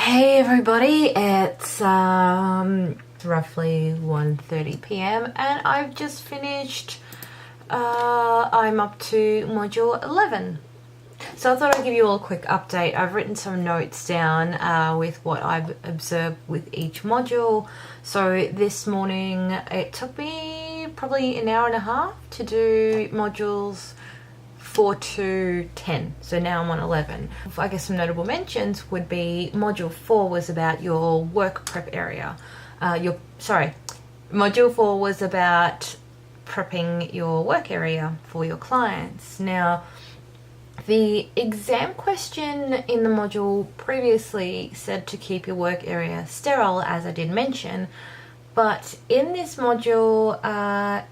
Hey everybody, it's roughly 1:30 p.m. and I've just finished, I'm up to module 11. So I thought I'd give you all a quick update. I've written some notes down with what I've observed with each module. So this morning it took me probably an hour and a half to do modules 4 to 10, so now I'm on 11. I guess some notable mentions would be module 4 was about your work prep area. Module 4 was about prepping your work area for your clients. Now, the exam question in the module previously said to keep your work area sterile, as I did mention, but in this module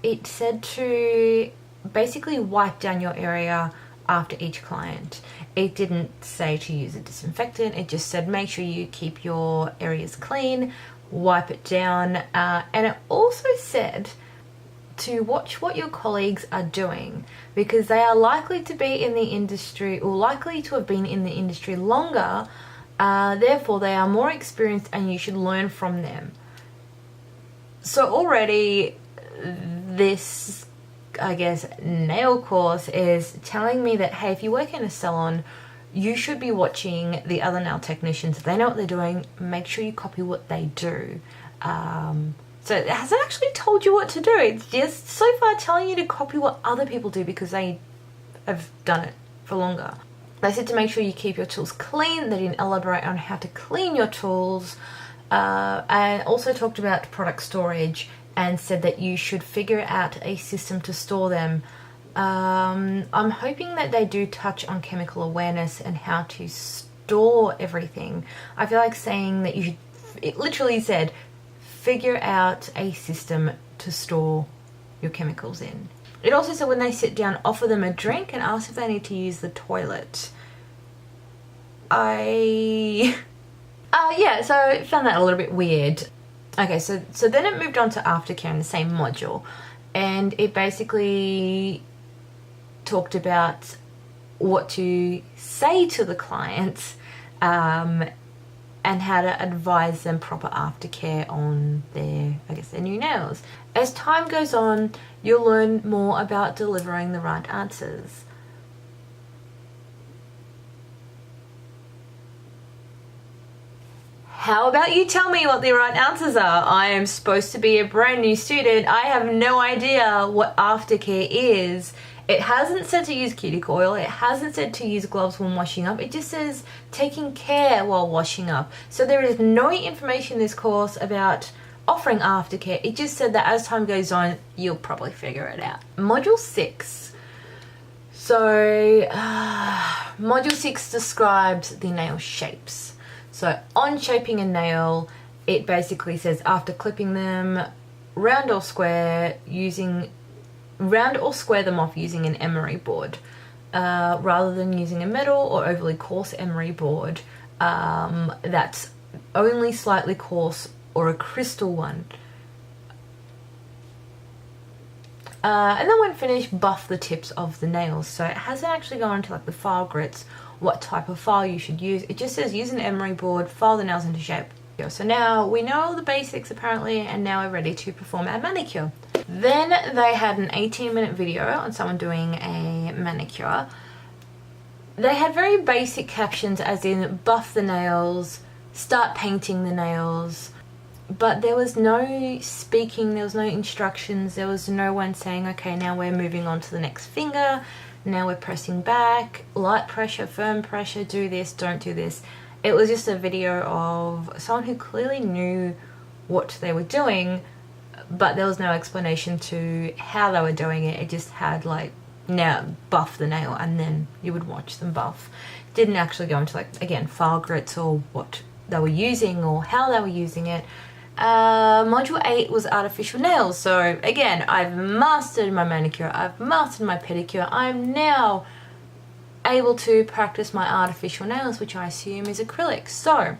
it said to basically wipe down your area after each client. It didn't say to use a disinfectant, it just said make sure you keep your areas clean, wipe it down, and it also said to watch what your colleagues are doing, because they are likely to be in the industry or likely to have been in the industry longer, therefore they are more experienced and you should learn from them. So already this, I guess, nail course is telling me that, hey, if you work in a salon, you should be watching the other nail technicians. If they know what they're doing, make sure you copy what they do. So it hasn't actually told you what to do. It's just so far telling you to copy what other people do because they have done it for longer. They said to make sure you keep your tools clean. They didn't elaborate on how to clean your tools, and also talked about product storage and said that you should figure out a system to store them. I'm hoping that they do touch on chemical awareness and how to store everything. I feel like saying that you should, it literally said, figure out a system to store your chemicals in. It also said when they sit down, offer them a drink and ask if they need to use the toilet. Yeah, so I found that a little bit weird. Okay, so then it moved on to aftercare in the same module, and it basically talked about what to say to the clients and how to advise them proper aftercare on their new nails. As time goes on, you'll learn more about delivering the right answers. How about you tell me what the right answers are? I am supposed to be a brand new student. I have no idea what aftercare is. It hasn't said to use cuticle oil. It hasn't said to use gloves when washing up. It just says taking care while washing up. So there is no information in this course about offering aftercare. It just said that as time goes on, you'll probably figure it out. Module 6. So Module 6 describes the nail shapes. So on shaping a nail, it basically says after clipping them, round or square them off using an emery board, rather than using a metal or overly coarse emery board that's only slightly coarse, or a crystal one. And then when finished, buff the tips of the nails. So it hasn't actually gone into like the file grits, what type of file you should use. It just says use an emery board, file the nails into shape. So now we know all the basics apparently, and now we're ready to perform our manicure. Then they had an 18-minute video on someone doing a manicure. They had very basic captions as in buff the nails, start painting the nails, but there was no speaking, there was no instructions, there was no one saying, okay, now we're moving on to the next finger, now we're pressing back, light pressure, firm pressure, do this, don't do this. It was just a video of someone who clearly knew what they were doing, but there was no explanation to how they were doing it. It just had like, now buff the nail, and then you would watch them buff. Didn't actually go into like, again, file grits or what they were using or how they were using it. Module 8 was artificial nails. So again, I've mastered my manicure, I've mastered my pedicure. I'm now able to practice my artificial nails, which I assume is acrylic. So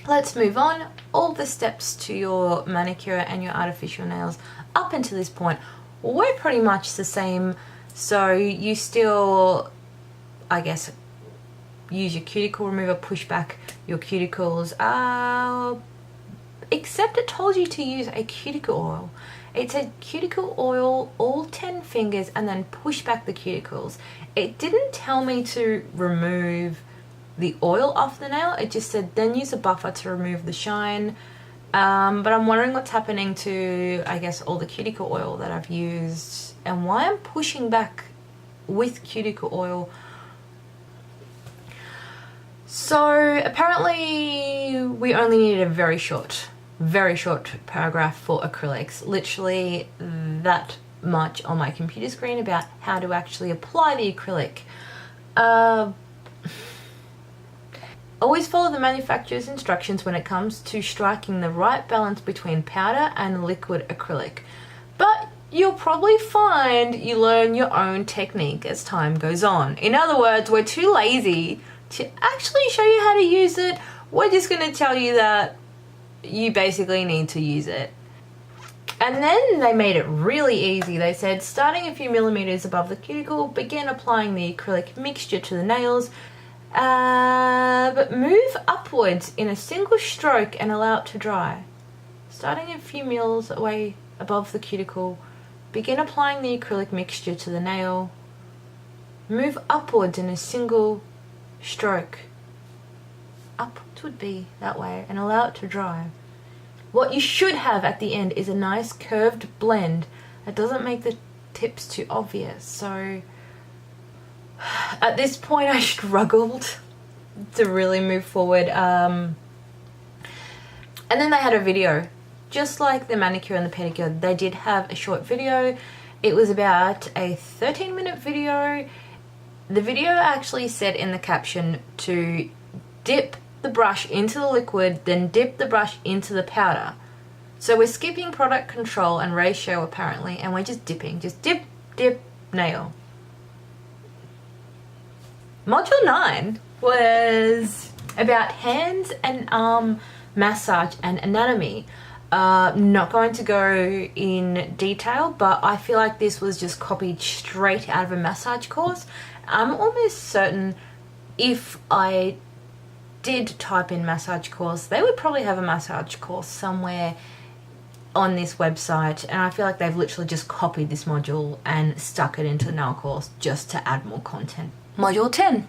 let's move on. All the steps to your manicure and your artificial nails up until this point were pretty much the same. So you still, I guess, use your cuticle remover, push back your cuticles. Except it told you to use a cuticle oil. It said cuticle oil all 10 fingers and then push back the cuticles. It didn't tell me to remove the oil off the nail. It just said then use a buffer to remove the shine. But I'm wondering what's happening to, I guess, all the cuticle oil that I've used and why I'm pushing back with cuticle oil. So apparently we only needed a very short paragraph for acrylics. Literally that much on my computer screen about how to actually apply the acrylic. Always follow the manufacturer's instructions when it comes to striking the right balance between powder and liquid acrylic. But you'll probably find you learn your own technique as time goes on. In other words, we're too lazy to actually show you how to use it. We're just going to tell you that you basically need to use it. And then they made it really easy. They said, starting a few millimeters above the cuticle, begin applying the acrylic mixture to the nails, but move upwards in a single stroke and allow it to dry. Starting a few mils away above the cuticle, begin applying the acrylic mixture to the nail, move upwards in a single stroke. Upwards would be that way, and allow it to dry. What you should have at the end is a nice curved blend that doesn't make the tips too obvious. So at this point I struggled to really move forward. And then they had a video, just like the manicure and the pedicure. They did have a short video. It was about a 13-minute video. The video actually said in the caption to dip the brush into the liquid, then dip the brush into the powder. So we're skipping product control and ratio apparently, and we're just dipping. Just dip, dip, nail. Module 9 was about hands and arm massage and anatomy. Not going to go in detail, but I feel like this was just copied straight out of a massage course. I'm almost certain if I did type in massage course, they would probably have a massage course somewhere on this website, and I feel like they've literally just copied this module and stuck it into the nail course just to add more content. Module 10.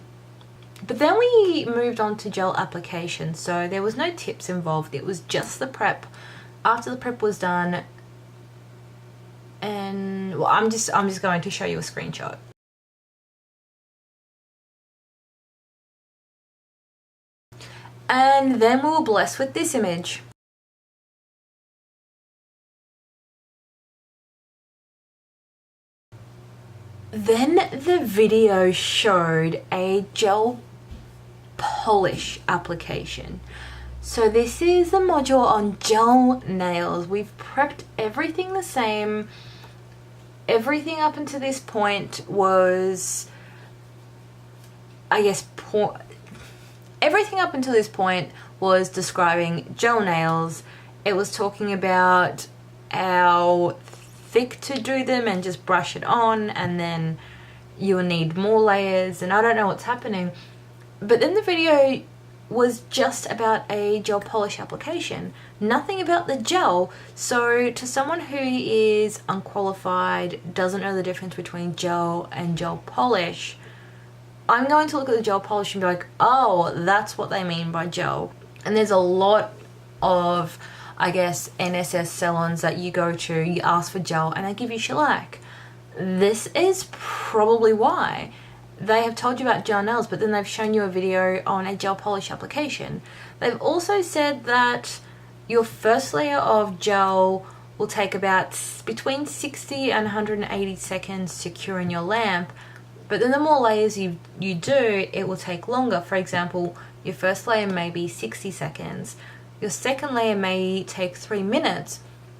But then we moved on to gel application, so there was no tips involved. It was just the prep. After the prep was done, and well, I'm just going to show you a screenshot. And then we were blessed with this image. Then the video showed a gel polish application. So this is the module on gel nails. We've prepped everything the same. Everything up until this point was, I guess, everything up until this point was describing gel nails. It was talking about how thick to do them and just brush it on, and then you'll need more layers, and I don't know what's happening. But then the video was just about a gel polish application, nothing about the gel. So to someone who is unqualified, doesn't know the difference between gel and gel polish, I'm going to look at the gel polish and be like, oh, that's what they mean by gel. And there's a lot of, I guess, NSS salons that you go to, you ask for gel and they give you shellac. This is probably why. They have told you about gel nails, but then they've shown you a video on a gel polish application. They've also said that your first layer of gel will take about between 60 and 180 seconds to cure in your lamp, but then the more layers you do, it will take longer. For example, your first layer may be 60 seconds. Your second layer may take 3 minutes,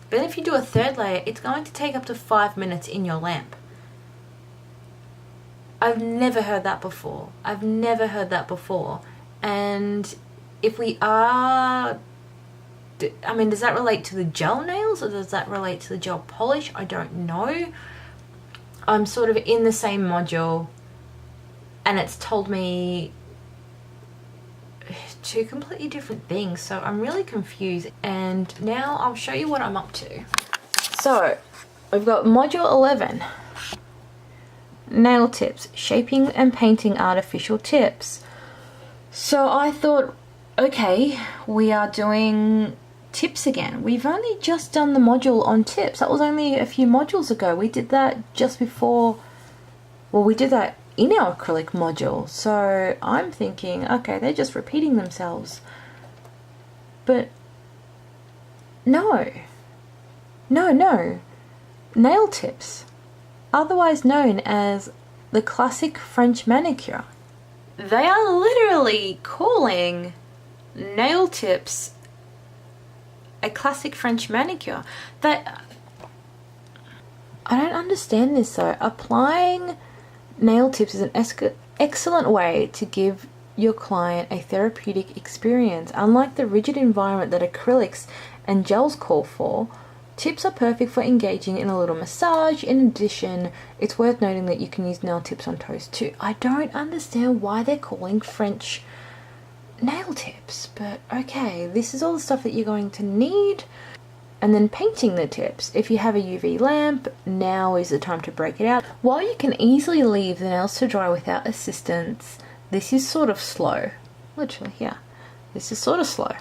but if you do a third layer, it's going to take up to 5 minutes in your lamp. I've never heard that before. I've never heard that before. And if we are, I mean, does that relate to the gel nails or does that relate to the gel polish? I don't know. I'm sort of in the same module and it's told me two completely different things, so I'm really confused. And now I'll show you what I'm up to. So we've got module 11, nail tips, shaping and painting artificial tips. So I thought, okay, we are doing tips again. We've only just done the module on tips. That was only a few modules ago. We did that just before, well, we did that in our acrylic module. So I'm thinking, okay, they're just repeating themselves. But no. Nail tips, otherwise known as the classic French manicure. They are literally calling nail tips a classic French manicure. That, I don't understand this though. Applying nail tips is an excellent way to give your client a therapeutic experience. Unlike the rigid environment that acrylics and gels call for, tips are perfect for engaging in a little massage. In addition, it's worth noting that you can use nail tips on toes too. I don't understand why they're calling French nail tips, but okay, this is all the stuff that you're going to need. And then painting the tips. If you have a UV lamp, now is the time to break it out. While you can easily leave the nails to dry without assistance, this is sort of slow. Literally, yeah. This is sort of slow.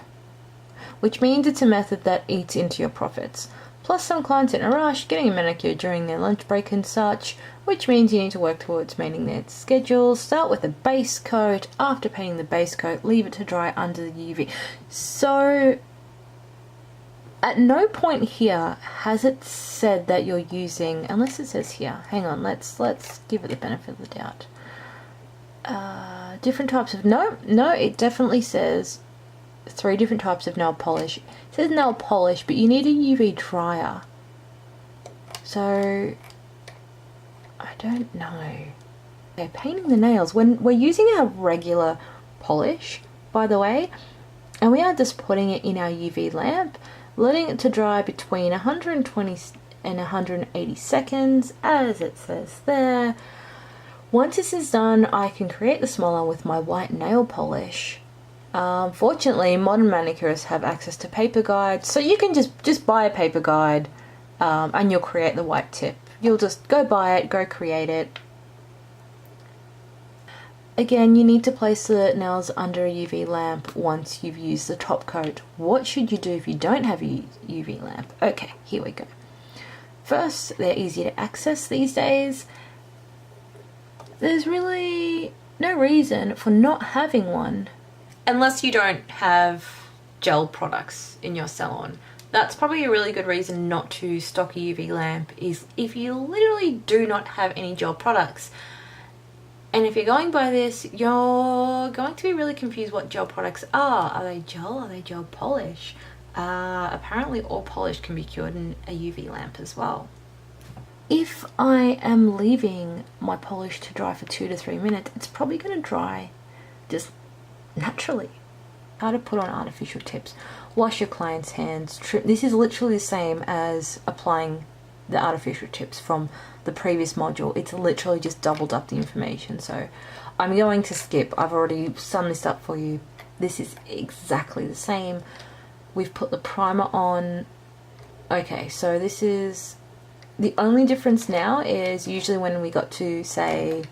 Which means it's a method that eats into your profits. Plus, some clients in a rush, getting a manicure during their lunch break and such, which means you need to work towards meeting their schedules. Start with a base coat. After painting the base coat, leave it to dry under the UV. So, at no point here has it said that you're using, unless it says here, hang on, let's give it the benefit of the doubt. Different types of, no, it definitely says 3 different types of nail polish. It says nail polish, but you need a UV dryer. So, I don't know. Okay, painting the nails. When we're using our regular polish, by the way, and we are just putting it in our UV lamp, letting it to dry between 120 and 180 seconds, as it says there. Once this is done, I can create the smaller with my white nail polish. Fortunately, modern manicurists have access to paper guides, so you can just buy a paper guide and you'll create the white tip. You'll just go buy it, go create it. Again, you need to place the nails under a UV lamp once you've used the top coat. What should you do if you don't have a UV lamp? Okay, here we go. First, they're easy to access these days. There's really no reason for not having one. Unless you don't have gel products in your salon. That's probably a really good reason not to stock a UV lamp, is if you literally do not have any gel products. And if you're going by this, you're going to be really confused what gel products are. Are they gel? Are they gel polish? Apparently all polish can be cured in a UV lamp as well. If I am leaving my polish to dry for 2 to 3 minutes, it's probably going to dry just naturally. How to put on artificial tips. Wash your client's hands. This is literally the same as applying the artificial tips from the previous module. It's literally just doubled up the information. So I'm going to skip. I've already summed this up for you. This is exactly the same. We've put the primer on. Okay, so this is the only difference now is usually when we got to say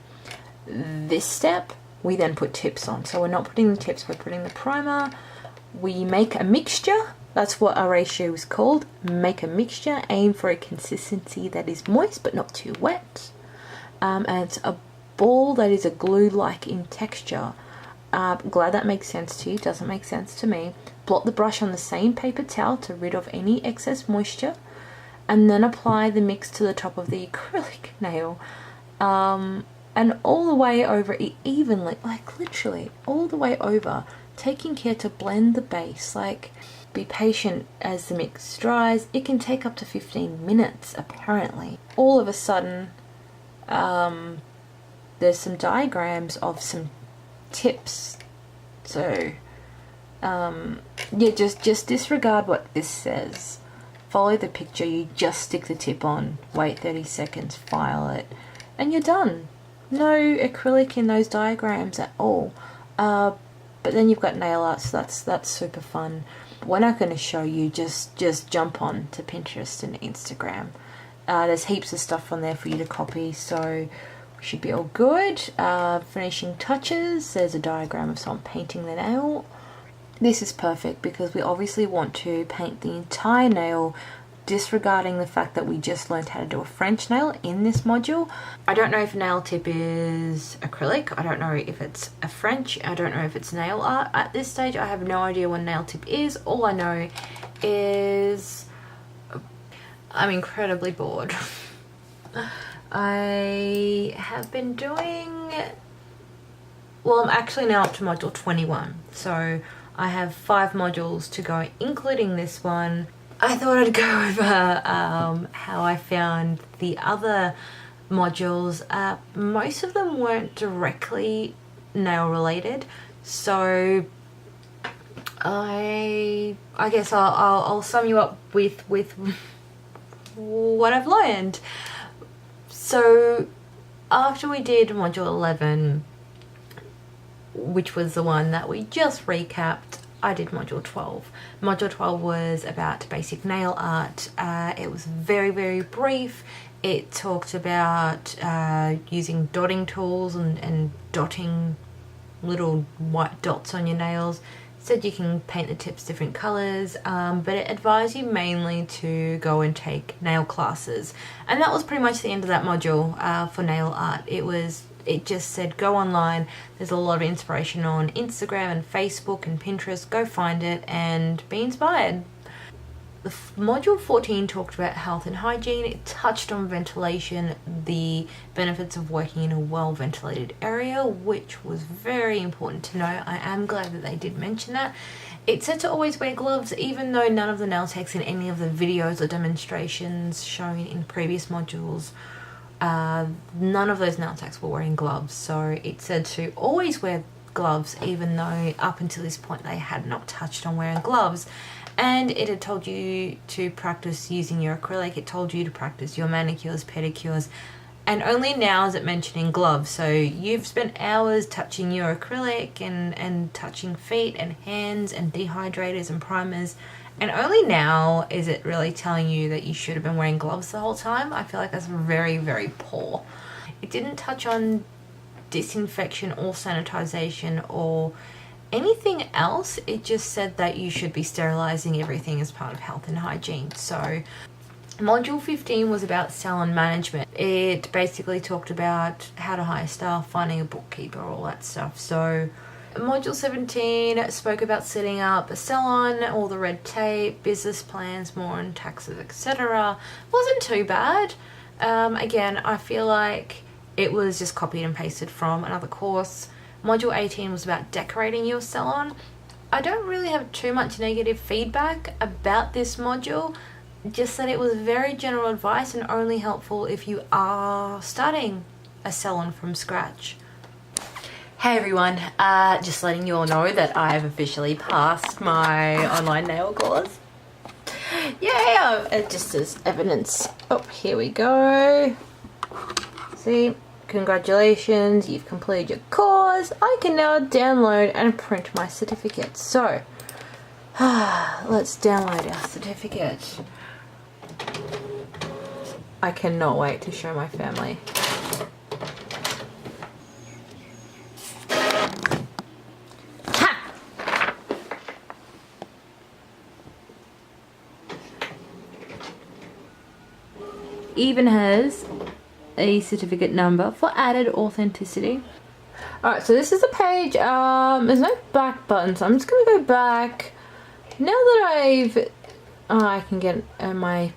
this step, we then put tips on. So we're not putting the tips, we're putting the primer. We make a mixture. That's what our ratio is called. Make a mixture. Aim for a consistency that is moist but not too wet. And it's a ball that is a glue-like in texture. Glad that makes sense to you. Doesn't make sense to me. Blot the brush on the same paper towel to rid of any excess moisture. And then apply the mix to the top of the acrylic nail. And all the way over it evenly, like literally all the way over, taking care to blend the base. Like, be patient as the mix dries. It can take up to 15 minutes apparently. All of a sudden, there's some diagrams of some tips. So, yeah, just disregard what this says. Follow the picture, you just stick the tip on, wait 30 seconds, file it, and you're done. No acrylic in those diagrams at all. But then you've got nail art, so that's super fun. We're not going to show you, just jump on to Pinterest and Instagram. There's heaps of stuff on there for you to copy, so should be all good. Finishing touches, there's a diagram of someone painting the nail. This is perfect because we obviously want to paint the entire nail, disregarding the fact that we just learned how to do a French nail in this module. I don't know if nail tip is acrylic, I don't know if it's a French, I don't know if it's nail art. At this stage I have no idea what nail tip is. All I know is I'm incredibly bored. I have been doing, well, I'm actually now up to module 21, so I have 5 modules to go, including this one. I thought I'd go over how I found the other modules. Most of them weren't directly nail related, so I guess I'll sum you up with what I've learned. So after we did module 11, which was the one that we just recapped, I did module 12. Module 12 was about basic nail art. It was very, very brief. It talked about using dotting tools and dotting little white dots on your nails. Said you can paint the tips different colors, but it advised you mainly to go and take nail classes. And that was pretty much the end of that module for nail art. It just said go online. There's a lot of inspiration on Instagram and Facebook and Pinterest. Go find it and be inspired. The module 14 talked about health and hygiene. It touched on ventilation, the benefits of working in a well-ventilated area, which was very important to know. I am glad that they did mention that. It said to always wear gloves, even though none of the nail techs in any of the videos or demonstrations shown in previous modules, none of those nail techs were wearing gloves. So it said to always wear gloves, even though up until this point they had not touched on wearing gloves. And it had told you to practice using your acrylic. It told you to practice your manicures, pedicures, and only now is it mentioning gloves. So you've spent hours touching your acrylic and touching feet and hands and dehydrators and primers, and only now is it really telling you that you should have been wearing gloves the whole time. I feel like that's very, very poor. It didn't touch on disinfection or sanitization or anything else. It just said that you should be sterilizing everything as part of health and hygiene. So module 15 was about salon management. It basically talked about how to hire staff, finding a bookkeeper, all that stuff. So module 17 spoke about setting up a salon, all the red tape, business plans, more on taxes, etc. Wasn't too bad. Again, I feel like it was just copied and pasted from another course. Module 18 was about decorating your salon. I don't really have too much negative feedback about this module, just that it was very general advice and only helpful if you are starting a salon from scratch. Hey everyone, just letting you all know that I've officially passed my online nail course. Yeah, just as evidence. Oh, here we go. See? Congratulations, you've completed your course. I can now download and print my certificate. So, let's download our certificate. I cannot wait to show my family. Ha! Even has a certificate number for added authenticity. Alright, so this is the page. There's no back button, so I'm just gonna go back. Now that I can get my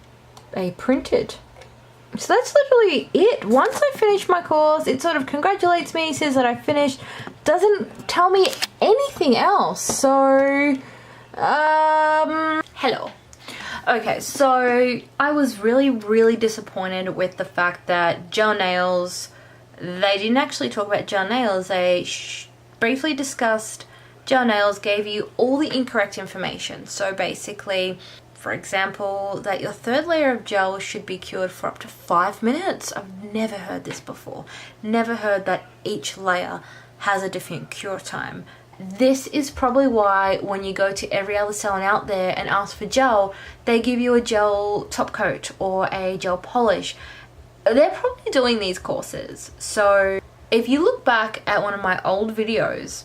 A printed. So that's literally it. Once I finish my course, it sort of congratulates me, says that I finished, doesn't tell me anything else. So, hello. Okay, so I was really, really disappointed with the fact that gel nails, they didn't actually talk about gel nails. They briefly discussed gel nails, gave you all the incorrect information. So basically, for example, that your third layer of gel should be cured for up to 5 minutes. I've never heard this before. Never heard that each layer has a different cure time. This is probably why when you go to every other salon out there and ask for gel, they give you a gel top coat or a gel polish. They're probably doing these courses. So if you look back at one of my old videos,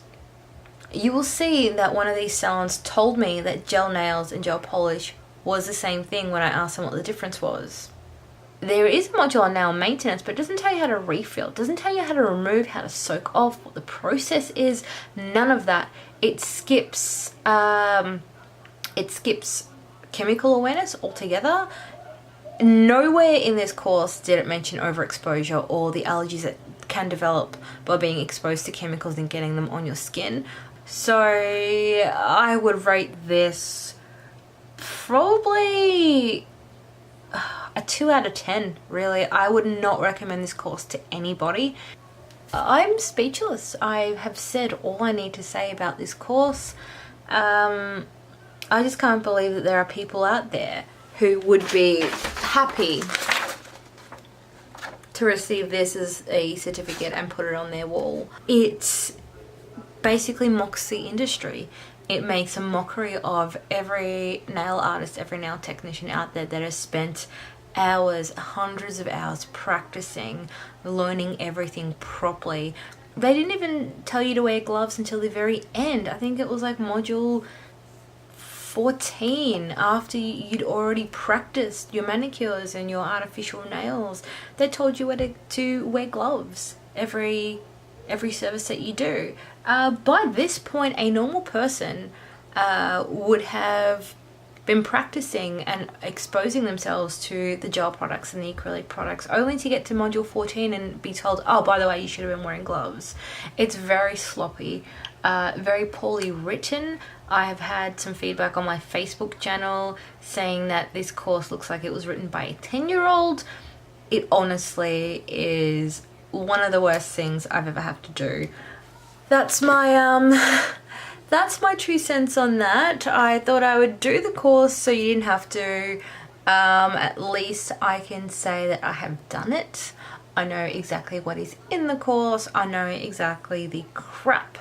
you will see that one of these salons told me that gel nails and gel polish was the same thing when I asked them what the difference was. There is a module on nail maintenance, but it doesn't tell you how to refill. It doesn't tell you how to remove, how to soak off, what the process is. None of that. It skips chemical awareness altogether. Nowhere in this course did it mention overexposure or the allergies that can develop by being exposed to chemicals and getting them on your skin. So I would rate this probably a 2 out of 10, really. I would not recommend this course to anybody. I'm speechless. I have said all I need to say about this course. I just can't believe that there are people out there who would be happy to receive this as a certificate and put it on their wall. It basically mocks the industry. It makes a mockery of every nail artist, every nail technician out there that has spent hours, hundreds of hours practicing, learning everything properly. They didn't even tell you to wear gloves until the very end. I think it was like module 14, after you'd already practiced your manicures and your artificial nails. They told you to wear gloves every service that you do. By this point, a normal person would have been practicing and exposing themselves to the gel products and the acrylic products, only to get to module 14 and be told, oh, by the way, you should have been wearing gloves. It's very sloppy, very poorly written. I have had some feedback on my Facebook channel saying that this course looks like it was written by a 10-year-old. It honestly is one of the worst things I've ever had to do. That's my that's my 2 cents on that. I thought I would do the course so you didn't have to. At least I can say that I have done it. I know exactly what is in the course. I know exactly the crap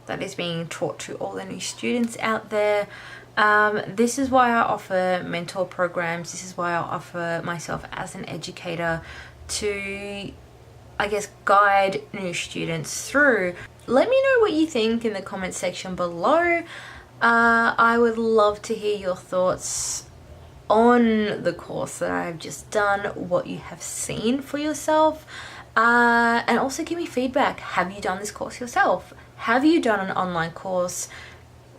that is being taught to all the new students out there. This is why I offer mentor programs. This is why I offer myself as an educator to, I guess, guide new students through. Let me know what you think in the comment section below. I would love to hear your thoughts on the course that I've just done, what you have seen for yourself, and also give me feedback. Have you done this course yourself? Have you done an online course?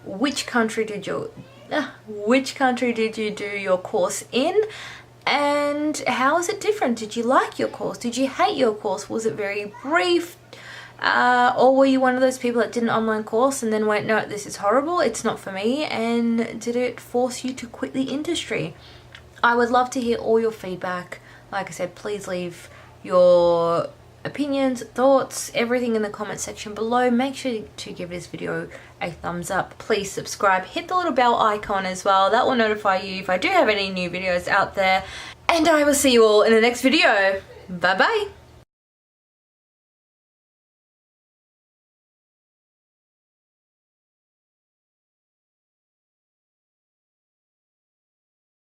Which country did you do your course in? And how is it different? Did you like your course? Did you hate your course? Was it very brief? Or were you one of those people that did an online course and then went, no, this is horrible, it's not for me, and did it force you to quit the industry? I would love to hear all your feedback. Like I said, please leave your opinions, thoughts, everything in the comment section below. Make sure to give this video a thumbs up. Please subscribe, hit the little bell icon as well. That will notify you if I do have any new videos out there. And I will see you all in the next video. Bye bye.